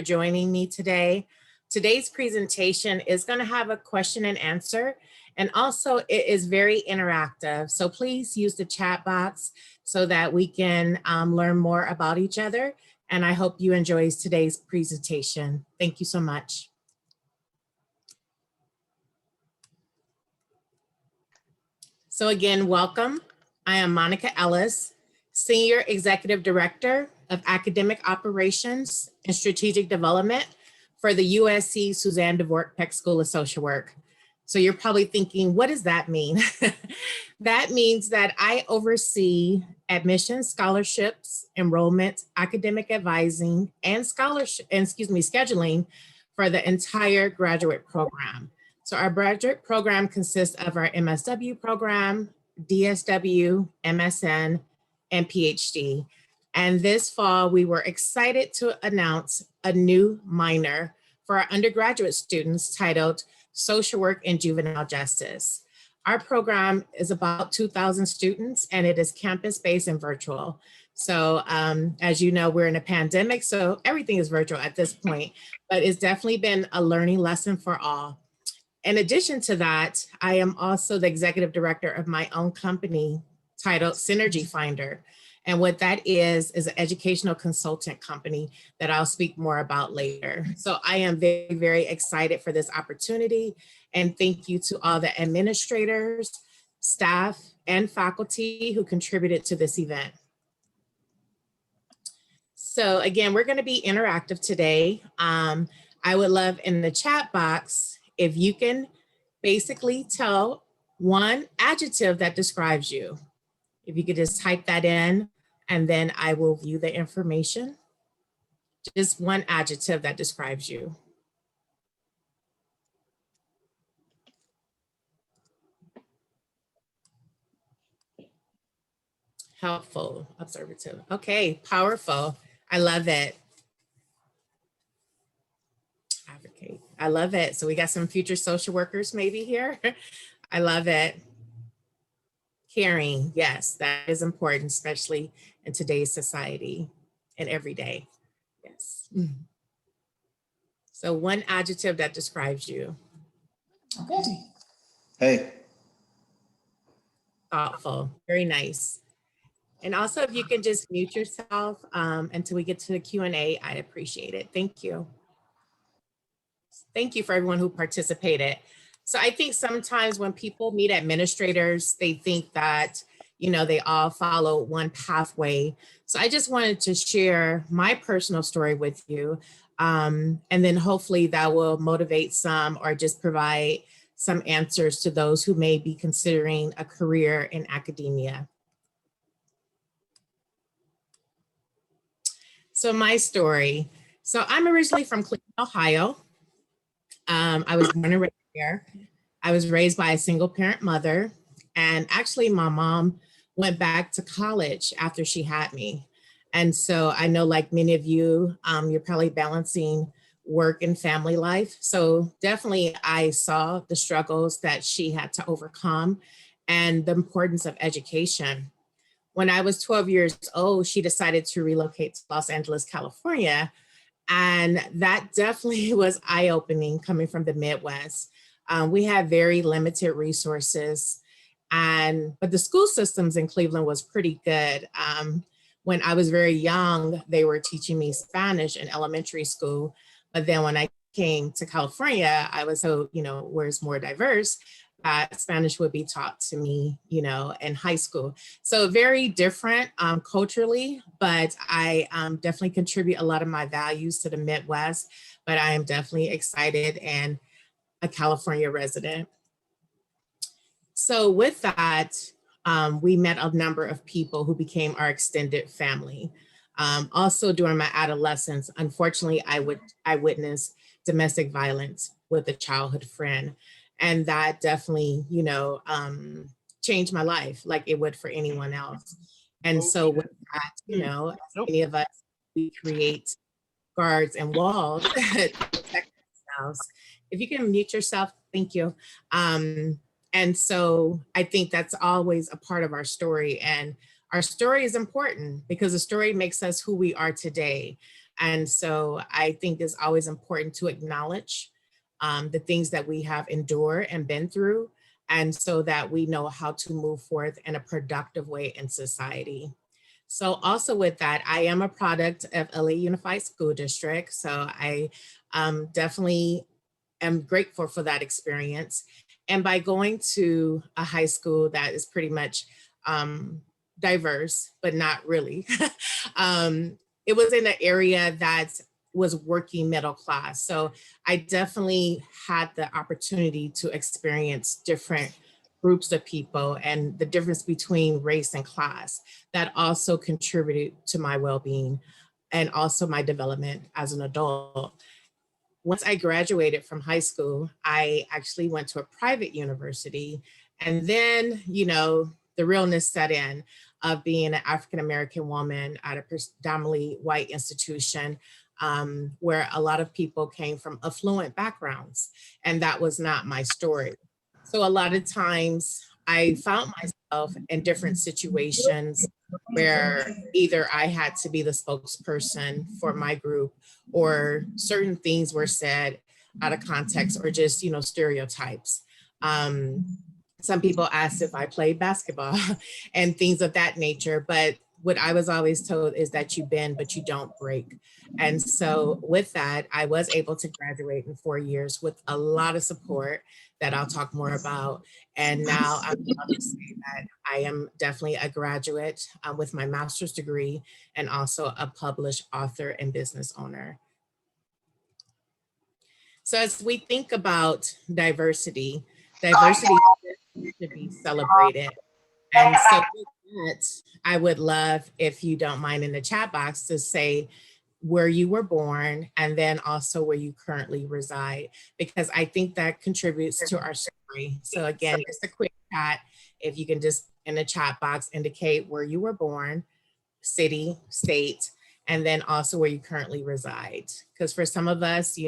joining me today. Today's presentation is going to have a question and answer, and also it is very interactive. So please use the chat box so that we can learn more about each other. And I hope you enjoy today's presentation. Thank you so much. So again, welcome. I am Monica Ellis, Senior Executive Director of Academic Operations and Strategic Development for the USC Suzanne Dworak-Peck School of Social Work. So you're probably thinking, what does that mean? That means that I oversee admissions, scholarships, enrollment, academic advising, and scheduling for the entire graduate program. So our graduate program consists of our MSW program, DSW, MSN, and PhD. And this fall, we were excited to announce a new minor for our undergraduate students titled Social Work and Juvenile Justice. Our program is about 2,000 students, and it is campus-based and virtual. So as you know, we're in a pandemic, so everything is virtual at this point, but it's definitely been a learning lesson for all. In addition to that, I am also the executive director of my own company titled Synergy Finder. And what that is an educational consultant company that I'll speak more about later. So I am very, very excited for this opportunity. And thank you to all the administrators, staff, and faculty who contributed to this event. So again, we're going to be interactive today. I would love in the chat box if you can basically tell one adjective that describes you. If you could just type that in, and then I will view the information. Just one adjective that describes you. Helpful, observative. Okay, powerful. I love it. Advocate. I love it. So we got some future social workers maybe here. I love it. Caring. Yes, that is important, especially in today's society and every day. Yes. So one adjective that describes you. Okay. Hey. Thoughtful. Very nice. And also, if you can just mute yourself until we get to the Q&A, I'd appreciate it. Thank you. Thank you for everyone who participated. So I think sometimes when people meet administrators, they think that, you know, they all follow one pathway. So I just wanted to share my personal story with you. And then hopefully that will motivate some or just provide some answers to those who may be considering a career in academia. So my story. So I'm originally from Cleveland, Ohio. I was born and raised here. I was raised by a single parent mother. And actually my mom went back to college after she had me. And so I know like many of you, you're probably balancing work and family life. So definitely I saw the struggles that she had to overcome and the importance of education. When I was 12 years old, she decided to relocate to Los Angeles, California. And that definitely was eye-opening coming from the Midwest. We had very limited resources, but the school systems in Cleveland was pretty good. When I was very young, they were teaching me Spanish in elementary school. But then when I came to California, I was so, you know, where it's more diverse, Spanish would be taught to me, you know, in high school. So very different culturally, but I definitely contribute a lot of my values to the Midwest, but I am definitely excited and a California resident. So with that, we met a number of people who became our extended family. Also during my adolescence, unfortunately, I witnessed domestic violence with a childhood friend. And that definitely, you know, changed my life like it would for anyone else. And so with that, you know, as many of us, we create guards and walls to protect ourselves. If you can mute yourself, thank you. And so I think that's always a part of our story. And our story is important because the story makes us who we are today. And so I think it's always important to acknowledge the things that we have endured and been through, and so that we know how to move forth in a productive way in society. So also with that, I am a product of LA Unified School District. So I definitely am grateful for that experience. And by going to a high school that is pretty much diverse, but not really, it was in an area that was working middle class. So I definitely had the opportunity to experience different groups of people and the difference between race and class that also contributed to my well-being and also my development as an adult. Once I graduated from high school, I actually went to a private university. And then, the realness set in of being an African American woman at a predominantly white institution, where a lot of people came from affluent backgrounds. And that was not my story. So a lot of times I found myself in different situations where either I had to be the spokesperson for my group, or certain things were said out of context, or just, stereotypes. Some people asked if I played basketball and things of that nature, but what I was always told is that you bend, but you don't break. And so with that, I was able to graduate in 4 years with a lot of support that I'll talk more about. And now I'm proud to say that I am definitely a graduate with my master's degree, and also a published author and business owner. So as we think about diversity should be celebrated. And so with that, I would love, if you don't mind, in the chat box to say where you were born, and then also where you currently reside, because I think that contributes to our story. So again, just a quick chat, if you can just in the chat box indicate where you were born, city, state, and then also where you currently reside. Because for some of us,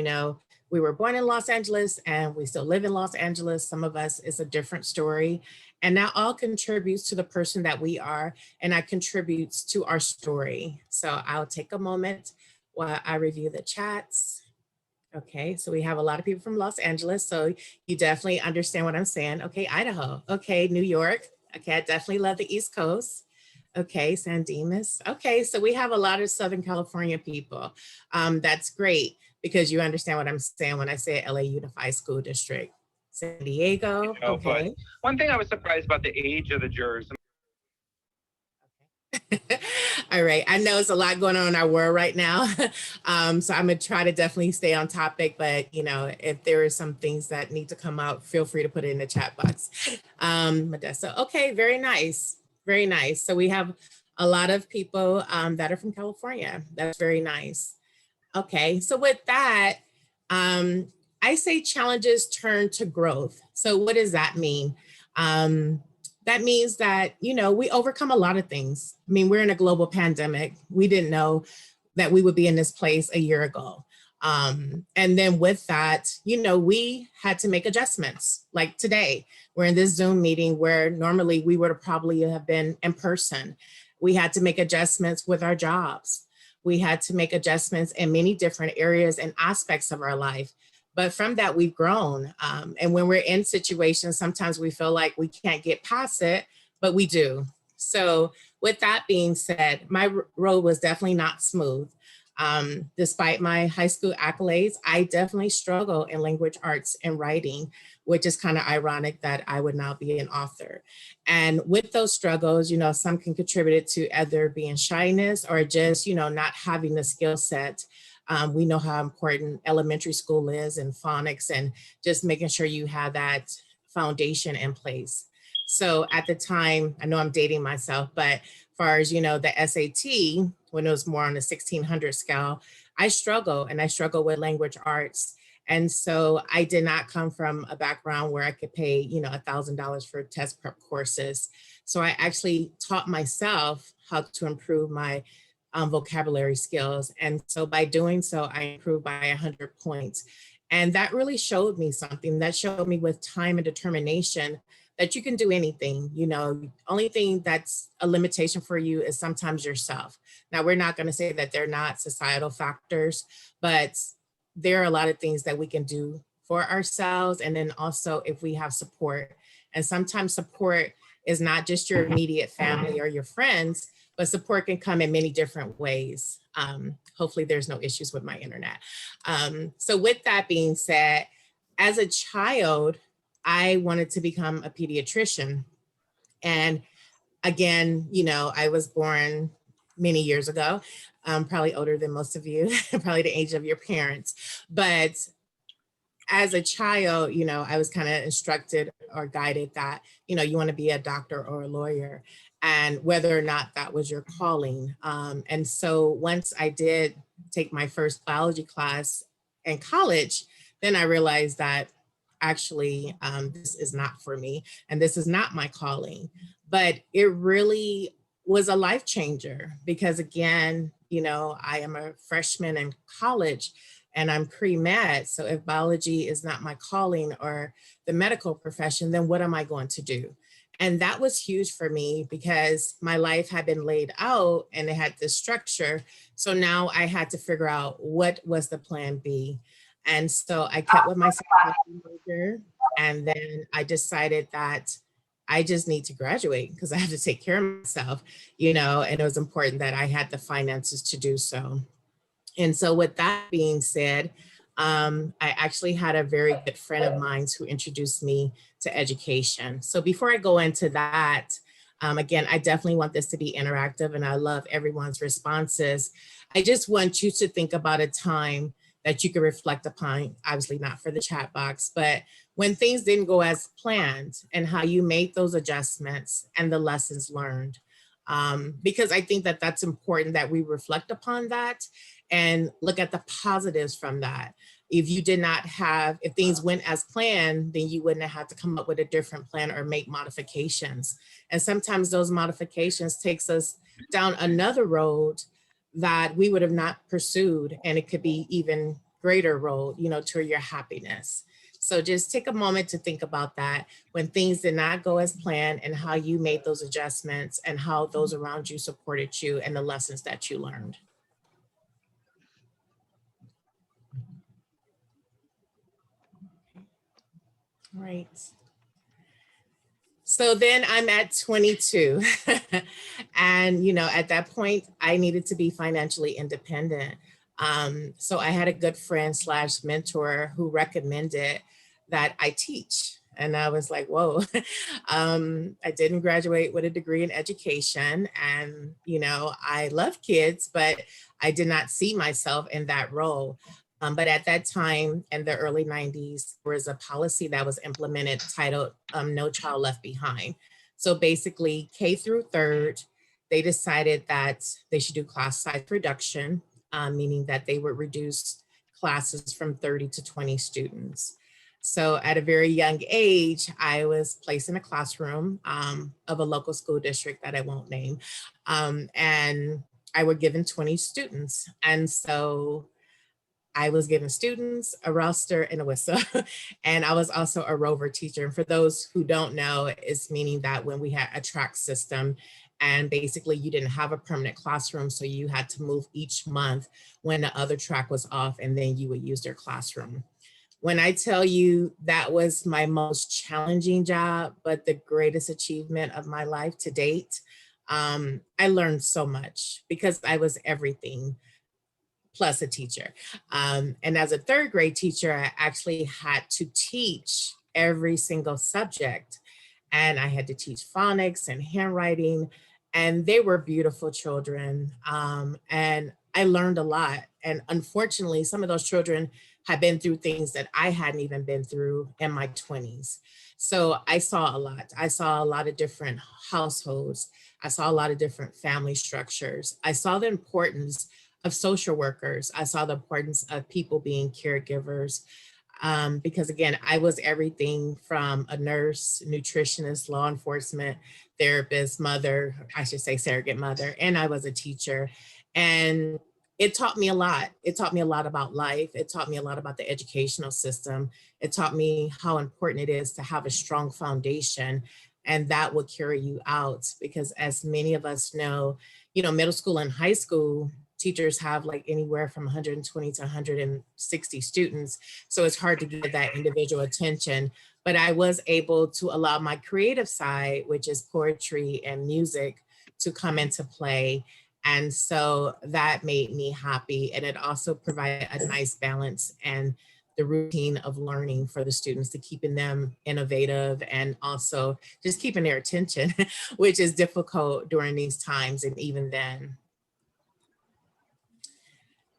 we were born in Los Angeles and we still live in Los Angeles. Some of us, it's a different story. And that all contributes to the person that we are, and that contributes to our story. So I'll take a moment while I review the chats. Okay, so we have a lot of people from Los Angeles, so you definitely understand what I'm saying. Okay, Idaho. Okay, New York. Okay, I definitely love the East Coast. Okay, San Dimas. Okay, so we have a lot of Southern California people. That's great, because you understand what I'm saying when I say LA Unified School District. San Diego. Okay. One thing I was surprised about the age of the jurors. All right. I know it's a lot going on in our world right now. So I'm going to try to definitely stay on topic, but if there are some things that need to come out, feel free to put it in the chat box. Modesta. Okay. Very nice. Very nice. So we have a lot of people that are from California. That's very nice. Okay. So with that, I say challenges turn to growth. So what does that mean? That means that, we overcome a lot of things. I mean, we're in a global pandemic. We didn't know that we would be in this place a year ago. And then with that, we had to make adjustments. Like today, we're in this Zoom meeting where normally we would have probably have been in person. We had to make adjustments with our jobs. We had to make adjustments in many different areas and aspects of our life. But from that, we've grown. And when we're in situations, sometimes we feel like we can't get past it, but we do. So with that being said, my road was definitely not smooth. Despite my high school accolades, I definitely struggle in language arts and writing, which is kind of ironic that I would now be an author. And with those struggles, some can contribute it to either being shyness or just, not having the skill set. We know how important elementary school is, and phonics, and just making sure you have that foundation in place. So at the time, I know I'm dating myself, but as far as, the SAT, when it was more on the 1600 scale, I struggle with language arts. And so I did not come from a background where I could pay, $1,000 for test prep courses. So I actually taught myself how to improve my vocabulary skills. And so by doing so, I improved by 100 points. And that really showed me something. That showed me with time and determination that you can do anything. You know, only thing that's a limitation for you is sometimes yourself. Now, we're not going to say that they're not societal factors, but there are a lot of things that we can do for ourselves. And then also if we have support, and sometimes support is not just your immediate family or your friends, but support can come in many different ways. Hopefully there's no issues with my internet. So with that being said, as a child, I wanted to become a pediatrician. And again, you know, I was born many years ago, probably older than most of you, probably the age of your parents. But as a child, you know, I was kind of instructed or guided that, you know, you want to be a doctor or a lawyer, and whether or not that was your calling. And so once I did take my first biology class in college, then I realized that actually this is not for me and this is not my calling. But it really was a life changer because, again, you know, I am a freshman in college and I'm pre-med. So if biology is not my calling or the medical profession, then what am I going to do? And that was huge for me because my life had been laid out and it had this structure. So now I had to figure out what was the plan B. And so I kept with my psychology major, and then I decided that I just need to graduate because I have to take care of myself, you know, and it was important that I had the finances to do so. And so with that being said, I actually had a very good friend of mine who introduced me to education. So before I go into that, again, I definitely want this to be interactive and I love everyone's responses. I just want you to think about a time that you could reflect upon, obviously not for the chat box, but when things didn't go as planned and how you made those adjustments and the lessons learned. Because I think that that's important that we reflect upon that and look at the positives from that. If you did not have, if things went as planned, then you wouldn't have had to come up with a different plan or make modifications. And sometimes those modifications takes us down another road that we would have not pursued. And it could be even greater road, you know, to your happiness. So just take a moment to think about that when things did not go as planned and how you made those adjustments and how those around you supported you and the lessons that you learned. All right. So then I'm at 22. And, you know, at that point, I needed to be financially independent. So I had a good friend slash mentor who recommended that I teach. And I was like, whoa, I didn't graduate with a degree in education. And, you know, I love kids, but I did not see myself in that role. But at that time, in the early 90s, there was a policy that was implemented titled No Child Left Behind. So basically, K through third, they decided that they should do class size reduction, meaning that they would reduce classes from 30 to 20 students. So at a very young age, I was placed in a classroom of a local school district that I won't name. And I were given 20 students. And so I was given students, a roster, and a whistle. And I was also a rover teacher. And for those who don't know, it's meaning that when we had a track system and basically you didn't have a permanent classroom, so you had to move each month when the other track was off, and then you would use their classroom. When I tell you that was my most challenging job, but the greatest achievement of my life to date, I learned so much because I was everything plus a teacher. And as a third grade teacher, I actually had to teach every single subject. And I had to teach phonics and handwriting, and they were beautiful children. And I learned a lot. And unfortunately, some of those children had been through things that I hadn't even been through in my 20s. So I saw a lot. I saw a lot of different households. I saw a lot of different family structures. I saw the importance of social workers. I saw the importance of people being caregivers. Because again, I was everything from a nurse, nutritionist, law enforcement, therapist, mother, I should say surrogate mother, and I was a teacher. And it taught me a lot. It taught me a lot about life. It taught me a lot about the educational system. It taught me how important it is to have a strong foundation, and that will carry you out. Because as many of us know, middle school and high school teachers have like anywhere from 120 to 160 students. So it's hard to give that individual attention. But I was able to allow my creative side, which is poetry and music, to come into play. And so that made me happy. And it also provided a nice balance and the routine of learning for the students, to keeping them innovative and also just keeping their attention, which is difficult during these times and even then.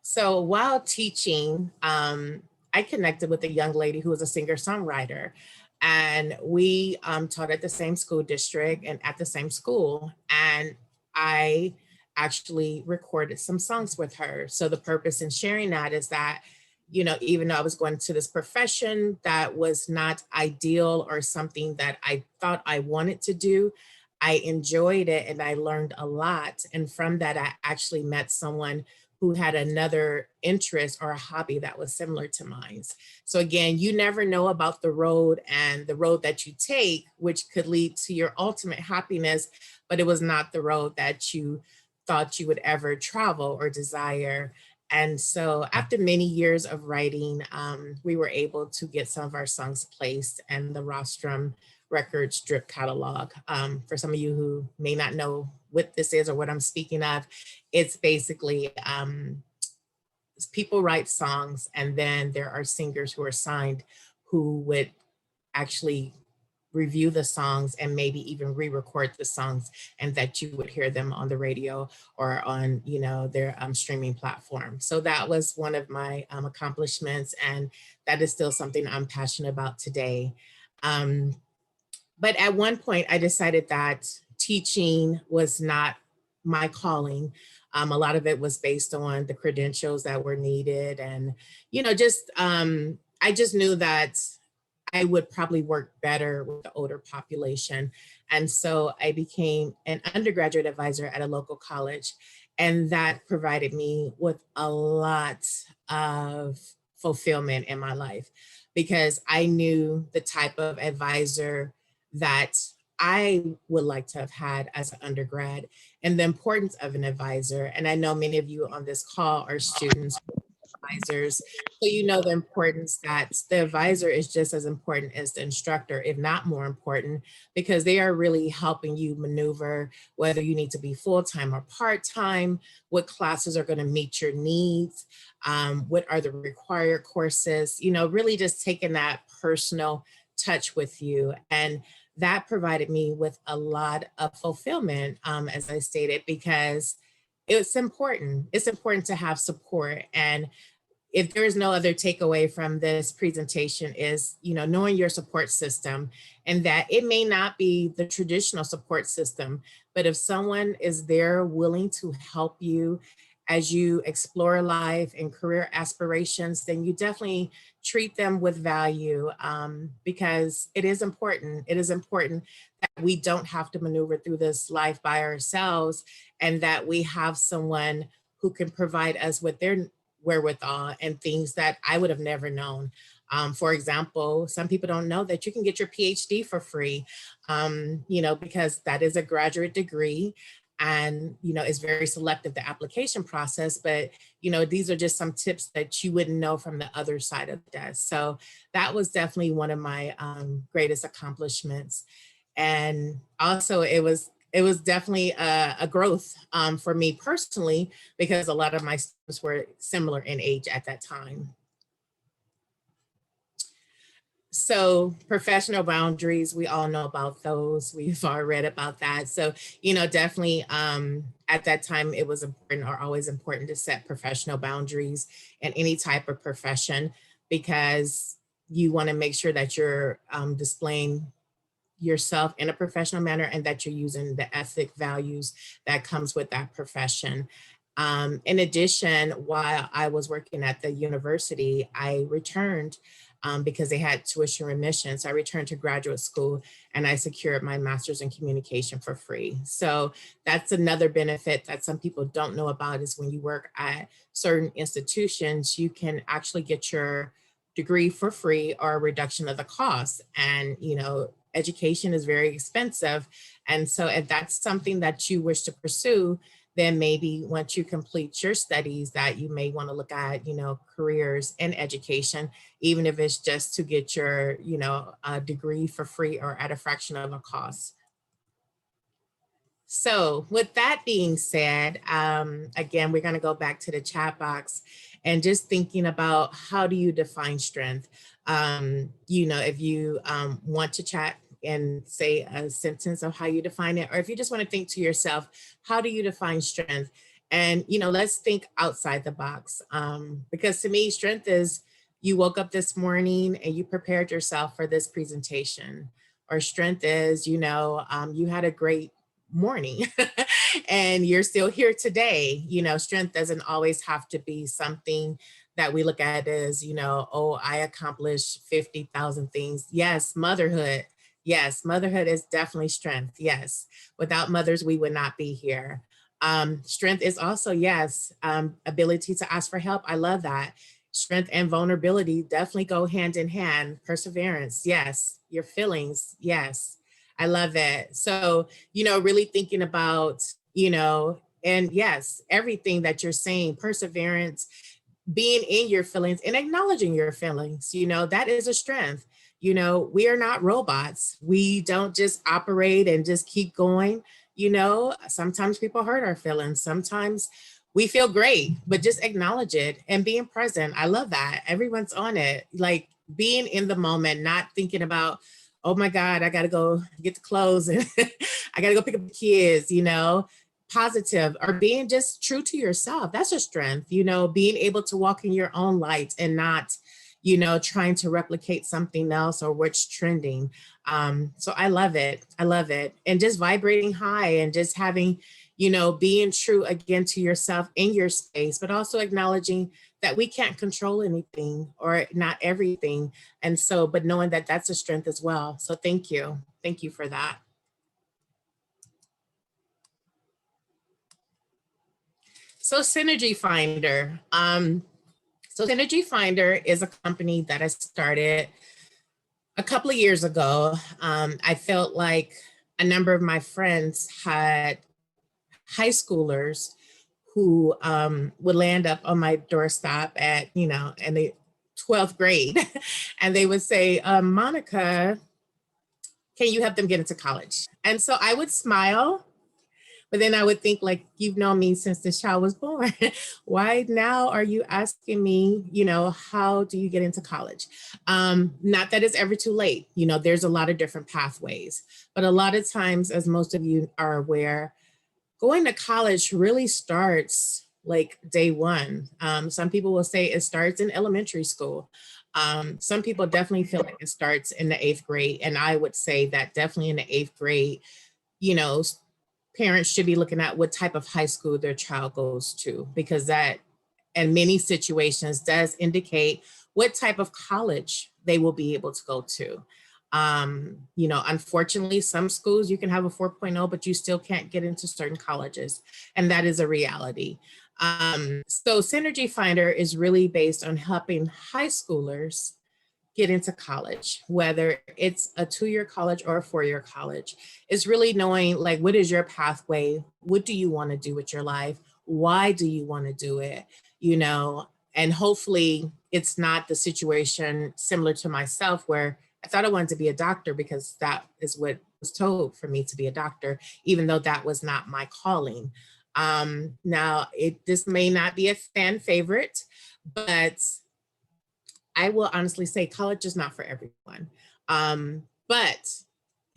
So while teaching, I connected with a young lady who was a singer-songwriter, and we taught at the same school district and at the same school. And I actually recorded some songs with her. So the purpose in sharing that is that, even though I was going to this profession that was not ideal or something that I thought I wanted to do, I enjoyed it and I learned a lot. And from that, I actually met someone who had another interest or a hobby that was similar to mine. So again, you never know about the road and the road that you take, which could lead to your ultimate happiness, but it was not the road that you thought you would ever travel or desire. And so after many years of writing, we were able to get some of our songs placed in the Rostrum Records drip catalog. For some of you who may not know what this is or what I'm speaking of, it's basically people write songs and then there are singers who are signed who would actually review the songs and maybe even re-record the songs, and that you would hear them on the radio or on their streaming platform. So that was one of my accomplishments, and that is still something I'm passionate about today. But at one point I decided that teaching was not my calling. A lot of it was based on the credentials that were needed, and I just knew that I would probably work better with the older population. And so I became an undergraduate advisor at a local college. And that provided me with a lot of fulfillment in my life, because I knew the type of advisor that I would like to have had as an undergrad, and the importance of an advisor. And I know many of you on this call are students, advisors. So you know the importance that the advisor is just as important as the instructor, if not more important, because they are really helping you maneuver whether you need to be full-time or part-time, what classes are going to meet your needs, what are the required courses, really just taking that personal touch with you. And that provided me with a lot of fulfillment, as I stated, because it's important. It's important to have support. And if there is no other takeaway from this presentation is, knowing your support system, and that it may not be the traditional support system, but if someone is there willing to help you as you explore life and career aspirations, then you definitely treat them with value, because it is important. It is important that we don't have to maneuver through this life by ourselves, and that we have someone who can provide us with their wherewithal and things that I would have never known. For example, some people don't know that you can get your PhD for free, because that is a graduate degree, and it's very selective, the application process. But these are just some tips that you wouldn't know from the other side of the desk. So that was definitely one of my greatest accomplishments. And also it was definitely a growth for me personally, because a lot of my students were similar in age at that time. So professional boundaries, we all know about those. We've all read about that. So, definitely at that time, it was important, or always important, to set professional boundaries in any type of profession, because you want to make sure that you're displaying yourself in a professional manner, and that you're using the ethic values that comes with that profession. In addition, while I was working at the university, I returned because they had tuition remission. So I returned to graduate school and I secured my master's in communication for free. So that's another benefit that some people don't know about, is when you work at certain institutions, you can actually get your degree for free or a reduction of the cost. And, education is very expensive. And so if that's something that you wish to pursue, then maybe once you complete your studies that you may want to look at, careers in education, even if it's just to get your, a degree for free or at a fraction of a cost. So with that being said, again, we're going to go back to the chat box and just thinking about, how do you define strength? If you want to chat and say a sentence of how you define it, or if you just want to think to yourself, how do you define strength? And, let's think outside the box, because to me, strength is you woke up this morning and you prepared yourself for this presentation, or strength is, you had a great morning and you're still here today. Strength doesn't always have to be something that we look at as, oh, I accomplished 50,000 things. Yes, motherhood. Yes, motherhood is definitely strength. Yes, without mothers, we would not be here. Strength is also, yes, ability to ask for help. I love that. Strength and vulnerability definitely go hand in hand. Perseverance, yes. Your feelings, yes. I love it. So, really thinking about, and yes, everything that you're saying, perseverance, being in your feelings and acknowledging your feelings, that is a strength. We are not robots. We don't just operate and just keep going. Sometimes people hurt our feelings. Sometimes we feel great, but just acknowledge it and being present. I love that. Everyone's on it. Like being in the moment, not thinking about, oh my God, I got to go get the clothes and I got to go pick up the kids, positive, or being just true to yourself. That's a strength, being able to walk in your own light and not, trying to replicate something else or what's trending. So I love it. I love it. And just vibrating high and just having, being true again to yourself in your space, but also acknowledging that we can't control anything or not everything. And so, but knowing that that's a strength as well. So thank you. Thank you for that. So Synergy Finder. So Synergy Finder is a company that I started a couple of years ago. I felt like a number of my friends had high schoolers who would land up on my doorstep at, in the 12th grade. And they would say, Monica, can you help them get into college? And so I would smile. But then I would think, like, you've known me since the child was born. Why now are you asking me, how do you get into college? Not that it's ever too late. There's a lot of different pathways. But a lot of times, as most of you are aware, going to college really starts like day one. Some people will say it starts in elementary school. Some people definitely feel like it starts in the 8th grade. And I would say that definitely in the 8th grade, parents should be looking at what type of high school their child goes to, because that in many situations does indicate what type of college they will be able to go to. Unfortunately, some schools you can have a 4.0, but you still can't get into certain colleges. And that is a reality. So Synergy Finder is really based on helping high schoolers get into college, whether it's a 2-year college or a 4-year college. It's really knowing, like, what is your pathway? What do you want to do with your life? Why do you want to do it? And hopefully it's not the situation similar to myself where I thought I wanted to be a doctor because that is what was told for me to be a doctor, even though that was not my calling. Now, this may not be a fan favorite, but I will honestly say college is not for everyone. But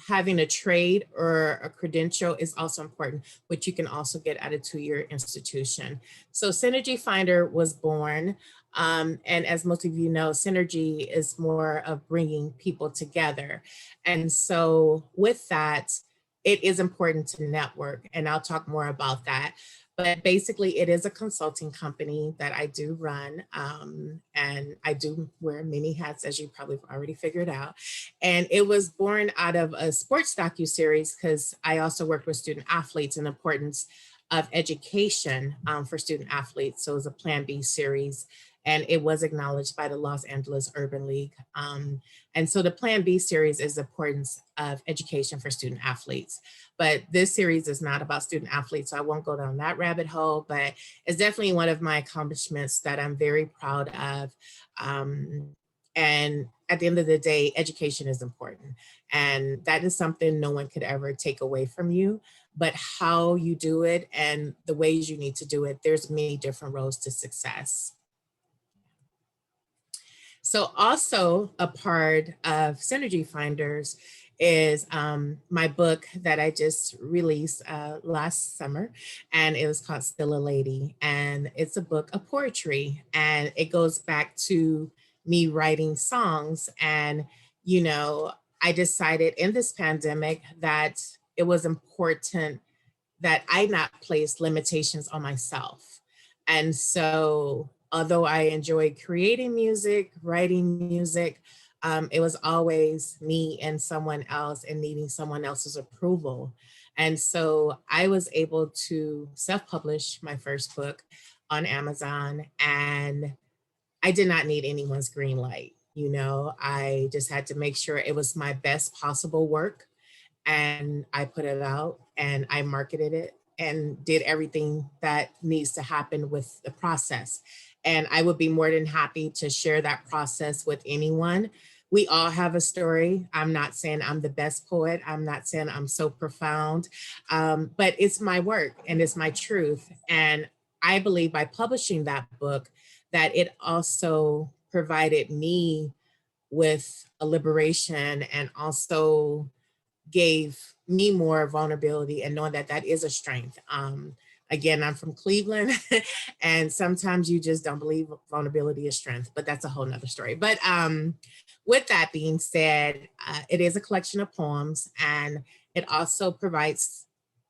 having a trade or a credential is also important, which you can also get at a 2-year institution. So Synergy Finder was born. And as most of you know, Synergy is more of bringing people together. And so with that, it is important to network. And I'll talk more about that. But basically it is a consulting company that I do run. And I do wear many hats, as you probably already figured out. And it was born out of a sports docuseries because I also worked with student athletes and the importance of education for student athletes. So it was a Plan B series, and it was acknowledged by the Los Angeles Urban League. And so the Plan B series is the importance of education for student athletes. But this series is not about student athletes, so I won't go down that rabbit hole, but it's definitely one of my accomplishments that I'm very proud of. And at the end of the day, education is important. And that is something no one could ever take away from you. But how you do it and the ways you need to do it, there's many different roads to success. So also a part of Synergy Finders is my book that I just released last summer, and it was called Still a Lady. And it's a book of poetry, and it goes back to me writing songs. And, you know, I decided in this pandemic that it was important that I not place limitations on myself. And so, although I enjoyed creating music, writing music, it was always me and someone else and needing someone else's approval. And so I was able to self-publish my first book on Amazon, and I did not need anyone's green light. You know, I just had to make sure it was my best possible work, and I put it out and I marketed it and did everything that needs to happen with the process. And I would be more than happy to share that process with anyone. We all have a story. I'm not saying I'm the best poet. I'm not saying I'm so profound, but it's my work and it's my truth. And I believe by publishing that book, that it also provided me with a liberation and also gave me more vulnerability and knowing that that is a strength. Again, I'm from Cleveland and sometimes you just don't believe vulnerability is strength, but that's a whole nother story. But with that being said, it is a collection of poems, and it also provides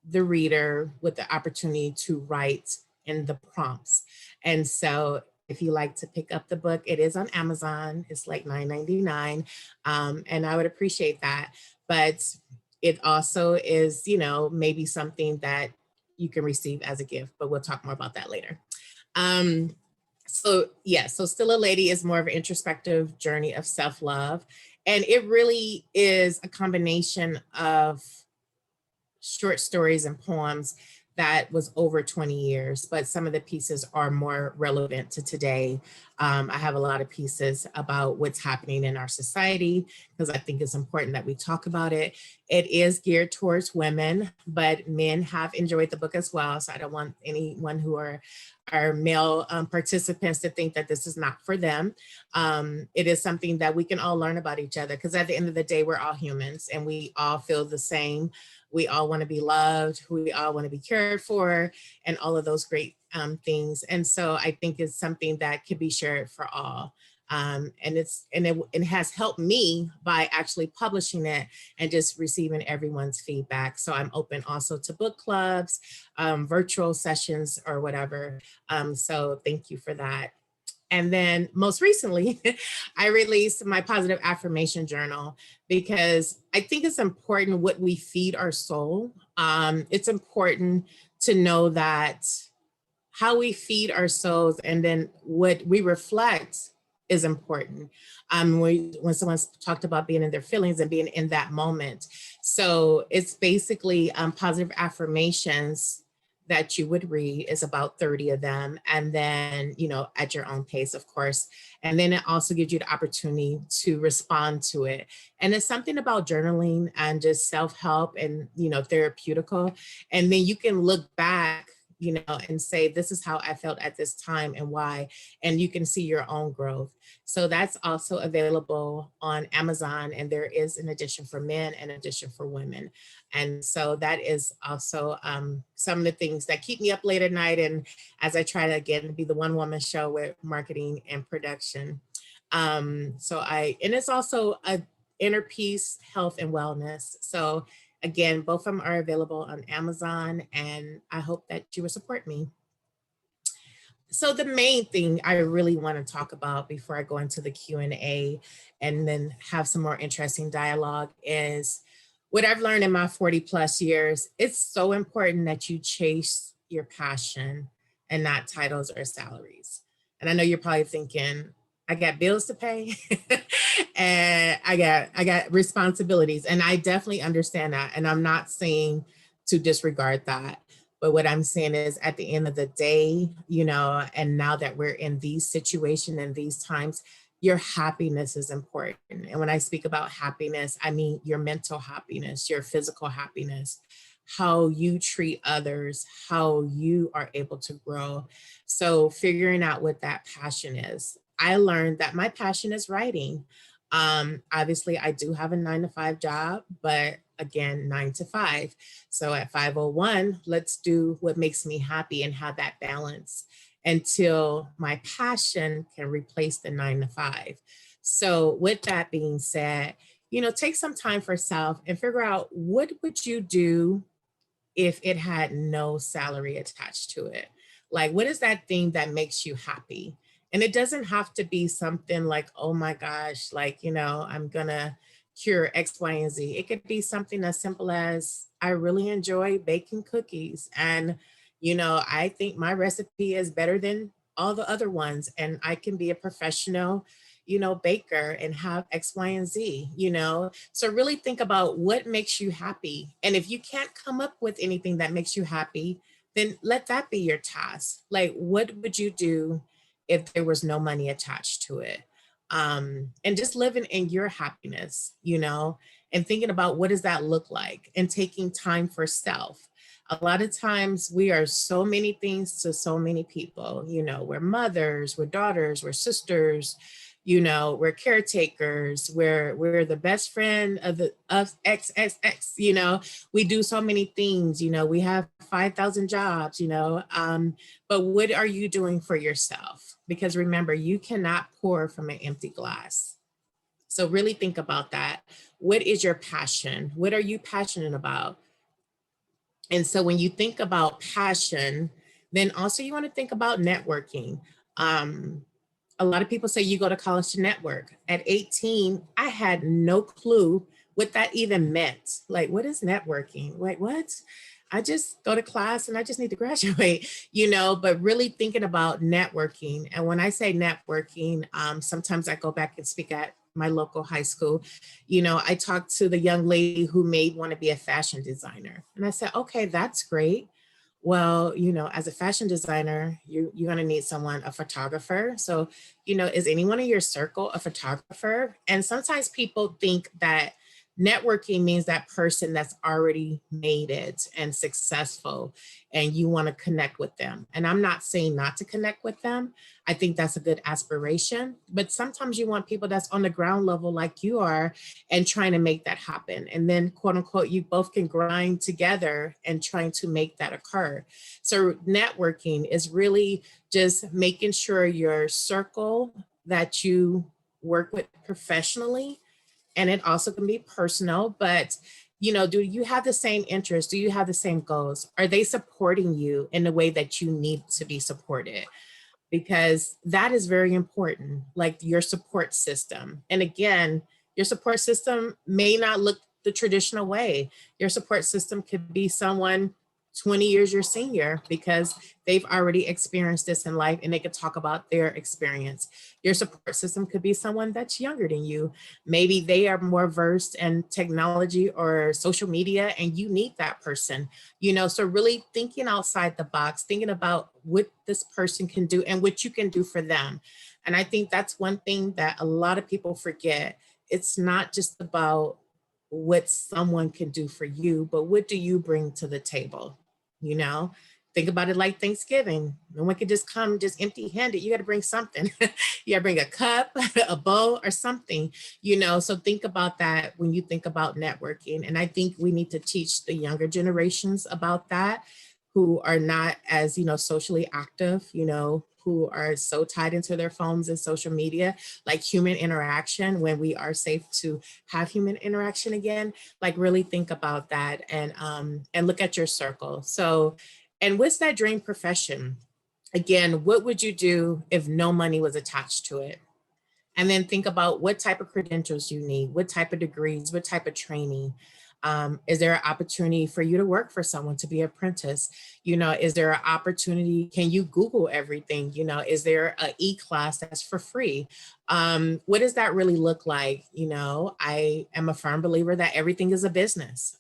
the reader with the opportunity to write in the prompts. And so if you like to pick up the book, it is on Amazon. It's like $9.99. And I would appreciate that. But it also is, you know, maybe something that you can receive as a gift, but we'll talk more about that later. So yeah, so Still a Lady is more of an introspective journey of self-love. And it really is a combination of short stories and poems that was over 20 years, but some of the pieces are more relevant to today. I have a lot of pieces about what's happening in our society because I think it's important that we talk about it. It is geared towards women, but men have enjoyed the book as well. So I don't want anyone who are male participants to think that this is not for them. It is something that we can all learn about each other because at the end of the day, we're all humans and we all feel the same. We all want to be loved. We all want to be cared for and all of those great things. And so I think it's something that can be shared for all. And it has helped me by actually publishing it and just receiving everyone's feedback. So I'm open also to book clubs, virtual sessions or whatever. So thank you for that. And then most recently, I released my positive affirmation journal because I think it's important what we feed our soul. It's important to know that how we feed our souls and then what we reflect is important. When someone's talked about being in their feelings and being in that moment. So it's basically positive affirmations that you would read is about 30 of them. And then, you know, at your own pace, of course. And then it also gives you the opportunity to respond to it. And it's something about journaling and just self-help and, you know, therapeutical. And then you can look back, you know, and say, this is how I felt at this time and why, and you can see your own growth. So that's also available on Amazon. And there is an edition for men and an edition for women. And so that is also some of the things that keep me up late at night. And as I try to, again, be the one woman show with marketing and production. And it's also a inner peace, health and wellness. So Again, both of them are available on Amazon, and I hope that you will support me. So the main thing I really want to talk about before I go into the Q&A and then have some more interesting dialogue is what I've learned in my 40 plus years. It's so important that you chase your passion and not titles or salaries. And I know you're probably thinking, I got bills to pay and I got responsibilities, and I definitely understand that. And I'm not saying to disregard that. But what I'm saying is at the end of the day, you know, and now that we're in these situations and these times, your happiness is important. And when I speak about happiness, I mean your mental happiness, your physical happiness, how you treat others, how you are able to grow. So figuring out what that passion is. I learned that my passion is writing. Obviously, I do have a 9 to 5 job, but again, 9 to 5. So at 5:01, let's do what makes me happy and have that balance until my passion can replace the 9 to 5. So with that being said, you know, take some time for self and figure out what would you do if it had no salary attached to it? Like, what is that thing that makes you happy? And it doesn't have to be something like, oh my gosh, like, you know, I'm gonna cure X, Y, and Z. It could be something as simple as I really enjoy baking cookies. And, you know, I think my recipe is better than all the other ones. And I can be a professional, you know, baker and have X, Y, and Z, you know. So really think about what makes you happy. And if you can't come up with anything that makes you happy, then let that be your task. Like, what would you do if there was no money attached to it? And just living in your happiness, you know, and thinking about what does that look like and taking time for self. A lot of times we are so many things to so many people, you know, we're mothers, we're daughters, we're sisters, you know, we're caretakers, we're the best friend of the of XXX, you know, we do so many things, you know, we have 5,000 jobs, you know, but what are you doing for yourself? Because remember, you cannot pour from an empty glass. So really think about that. What is your passion? What are you passionate about? And so when you think about passion, then also you want to think about networking. Um, a lot of people say you go to college to network. At 18, I had no clue what that even meant. Like, what is networking? Like, what? I just go to class and I just need to graduate, you know, but really thinking about networking. And when I say networking, sometimes I go back and speak at my local high school. You know, I talked to the young lady who made want to be a fashion designer. And I said, okay, that's great. Well, you know, as a fashion designer, you're going to need someone, a photographer. So, you know, is anyone in your circle a photographer? And sometimes people think that networking means that person that's already made it and successful and you want to connect with them. And I'm not saying not to connect with them. I think that's a good aspiration, but sometimes you want people that's on the ground level like you are and trying to make that happen. And then quote unquote, you both can grind together and trying to make that occur. So networking is really just making sure your circle that you work with professionally, and it also can be personal, but you know, do you have the same interests? Do you have the same goals? Are they supporting you in the way that you need to be supported? Because that is very important, like your support system. And again, your support system may not look the traditional way. Your support system could be someone 20 years your senior because they've already experienced this in life and they could talk about their experience. Your support system could be someone that's younger than you. Maybe they are more versed in technology or social media and you need that person, you know. So really thinking outside the box, thinking about what this person can do and what you can do for them. And I think that's one thing that a lot of people forget. It's not just about what someone can do for you, but what do you bring to the table? You know, think about it like Thanksgiving. No one can just come just empty handed. You got to bring something. You got to bring a cup, a bowl, or something, you know. So think about that when you think about networking. And I think we need to teach the younger generations about that who are not as, you know, socially active, you know, who are so tied into their phones and social media, like human interaction, when we are safe to have human interaction again, like really think about that and look at your circle. So, and what's that dream profession? Again, what would you do if no money was attached to it? And then think about what type of credentials you need, what type of degrees, what type of training. Is there an opportunity for you to work for someone to be an apprentice? You know, is there an opportunity? Can you Google everything? You know, is there an e-class that's for free? What does that really look like? You know, I am a firm believer that everything is a business.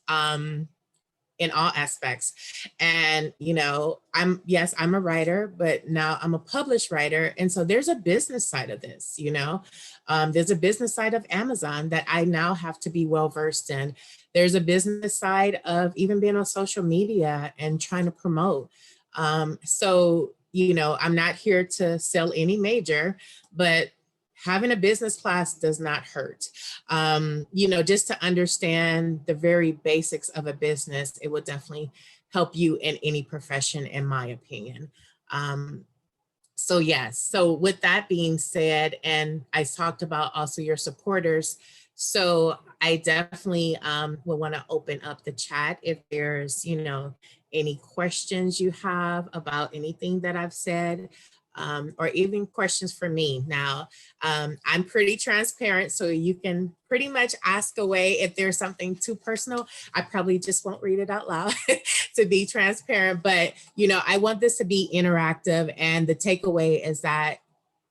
In all aspects. And, you know, I'm a writer, but now I'm a published writer. And so there's a business side of this, you know, there's a business side of Amazon that I now have to be well versed in. There's a business side of even being on social media and trying to promote. So, you know, I'm not here to sell any major, but having a business class does not hurt. You know, just to understand the very basics of a business, it will definitely help you in any profession, in my opinion. So yes, so with that being said, and I talked about also your supporters, so I definitely will want to open up the chat if there's, you know, any questions you have about anything that I've said, or even questions for me. Now, I'm pretty transparent, so you can pretty much ask away. If there's something too personal, I probably just won't read it out loud to be transparent. But, you know, I want this to be interactive. And the takeaway is that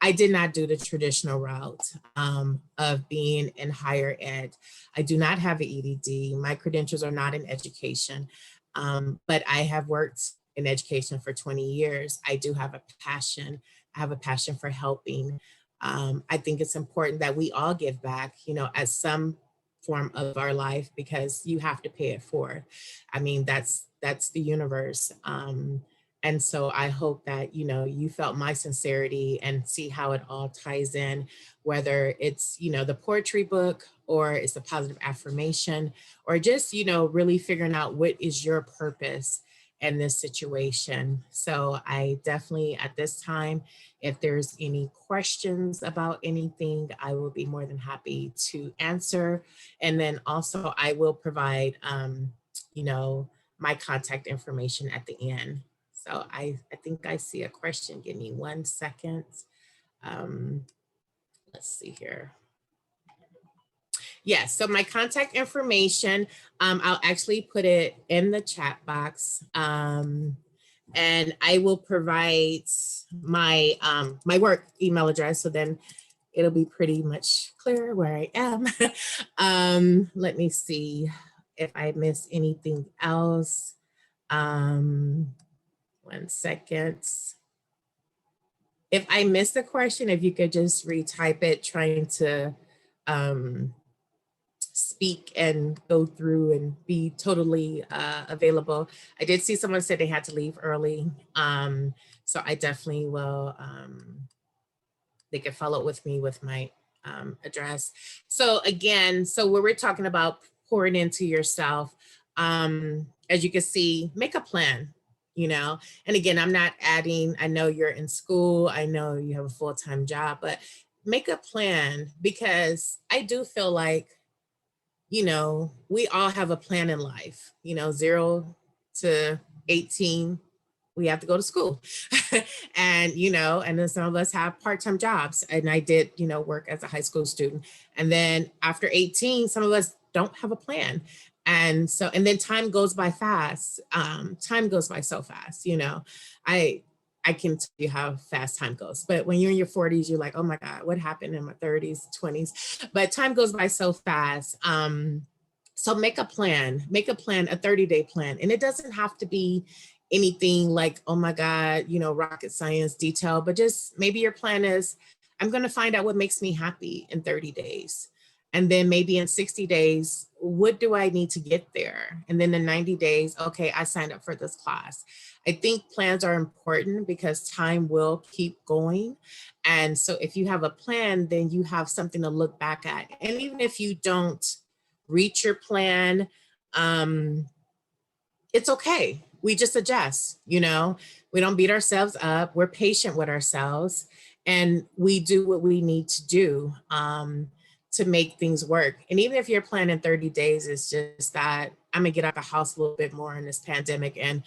I did not do the traditional route of being in higher ed. I do not have an EDD. My credentials are not in education, but I have worked in education for 20 years. I do have a passion. I have a passion for helping. I think it's important that we all give back, you know, as some form of our life, because you have to pay it forward. I mean, that's the universe. And so I hope that, you know, you felt my sincerity and see how it all ties in, whether it's, you know, the poetry book or it's a positive affirmation, or just, you know, really figuring out what is your purpose in this situation. So I definitely, at this time, if there's any questions about anything, I will be more than happy to answer. And then also I will provide, you know, my contact information at the end. So I think I see a question. Give me 1 second. Let's see here. Yes, so my contact information, I'll actually put it in the chat box. And I will provide my my work email address, so then it'll be pretty much clear where I am. Let me see if I missed anything else. 1 second. If I missed a question, if you could just retype it, trying to speak and go through and be totally available. I did see someone said they had to leave early. So I definitely will, they could follow up with me with my address. So again, so when we're talking about pouring into yourself, as you can see, make a plan, you know. And again, I'm not adding, I know you're in school, I know you have a full-time job, but make a plan, because I do feel like, you know, we all have a plan in life, you know, 0 to 18, we have to go to school. And, you know, and then some of us have part-time jobs. And I did, you know, work as a high school student. And then after 18, some of us don't have a plan. And so, and then time goes by fast. Time goes by so fast, you know. I can tell you how fast time goes, but when you're in your 40s, you're like, oh my God, what happened in my 30s, 20s? But time goes by so fast. So make a plan, a 30-day plan. And it doesn't have to be anything like, oh my God, you know, rocket science detail, but just maybe your plan is, I'm going to find out what makes me happy in 30 days. And then maybe in 60 days, what do I need to get there? And then in 90 days, okay, I signed up for this class. I think plans are important because time will keep going. And so if you have a plan, then you have something to look back at. And even if you don't reach your plan, it's okay. we just adjust, we don't beat ourselves up. We're patient with ourselves and we do what we need to do to make things work. And even if you're planning 30 days, it's just that I'm gonna get out the house a little bit more in this pandemic and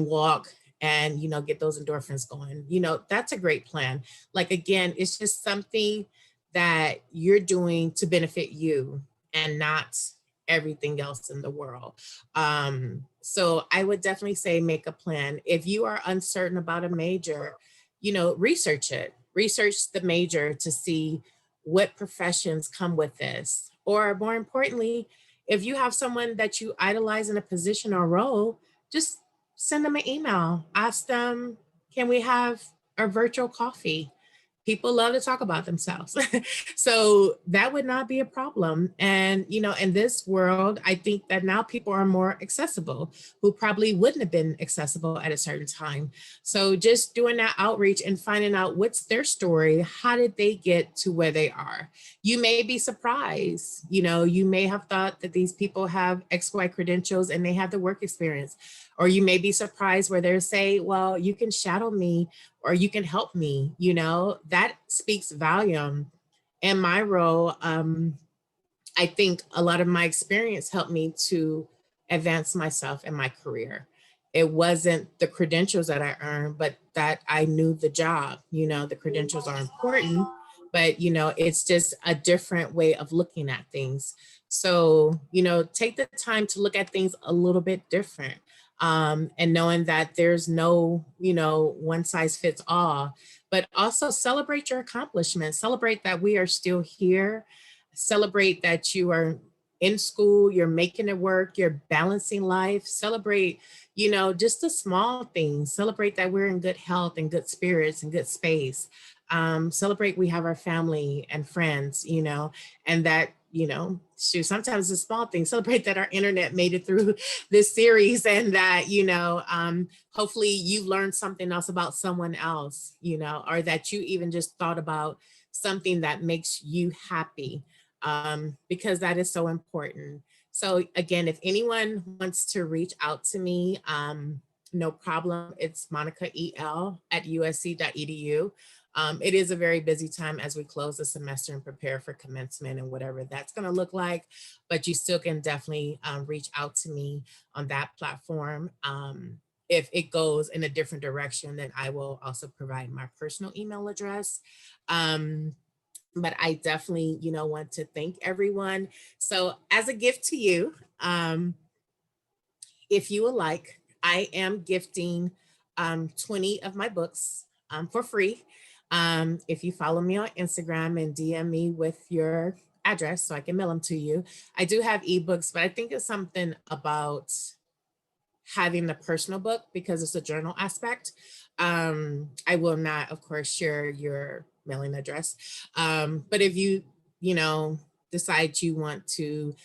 walk and, get those endorphins going. That's a great plan. Like, again, it's just something that you're doing to benefit you and not everything else in the world. So I would definitely say make a plan. If you are uncertain about a major, research it. Research the major to see what professions come with this. Or more importantly, if you have someone that you idolize in a position or role, just send them an email. Ask them, can we have a virtual coffee? People love to talk about themselves. So that would not be a problem. And, in this world, I think that now people are more accessible who probably wouldn't have been accessible at a certain time. So just doing that outreach and finding out what's their story, how did they get to where they are? You may be surprised. You may have thought that these people have XY credentials and they have the work experience. Or you may be surprised where they say, well, you can shadow me or you can help me, that speaks volume. In my role, I think a lot of my experience helped me to advance myself in my career. It wasn't the credentials that I earned, but that I knew the job. The credentials are important, but it's just a different way of looking at things. So, take the time to look at things a little bit different. And knowing that there's no, one size fits all, but also celebrate your accomplishments, celebrate that we are still here, celebrate that you are in school, you're making it work, you're balancing life, celebrate, just the small things, celebrate that we're in good health and good spirits and good space. Celebrate we have our family and friends, and that, sometimes the small things, celebrate that our internet made it through this series and that, hopefully you learned something else about someone else, or that you even just thought about something that makes you happy, because that is so important. So again, if anyone wants to reach out to me, no problem. It's monicael@usc.edu. It is a very busy time as we close the semester and prepare for commencement and whatever that's going to look like, but you still can definitely reach out to me on that platform. If it goes in a different direction, then I will also provide my personal email address. But I definitely, want to thank everyone. So as a gift to you, if you would like, I am gifting 20 of my books for free. If you follow me on Instagram and DM me with your address so I can mail them to you. I do have ebooks, but I think it's something about having the personal book because it's a journal aspect. I will not, of course, share your mailing address. But if you, decide you want to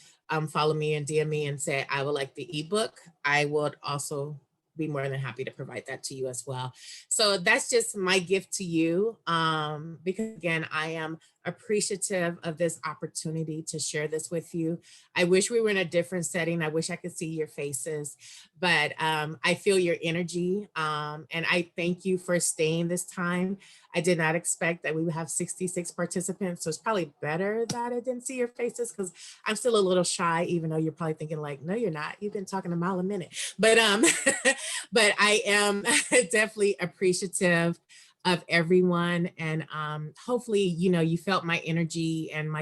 follow me and DM me and say, I would like the ebook, I would also be more than happy to provide that to you as well. So that's just my gift to you. Because again, I am appreciative of this opportunity to share this with you. I wish we were in a different setting. I wish I could see your faces, but I feel your energy. And I thank you for staying this time. I did not expect that we would have 66 participants. So it's probably better that I didn't see your faces because I'm still a little shy, even though you're probably thinking like, no, you're not. You've been talking a mile a minute. But but I am definitely appreciative of everyone. And hopefully, you felt my energy and my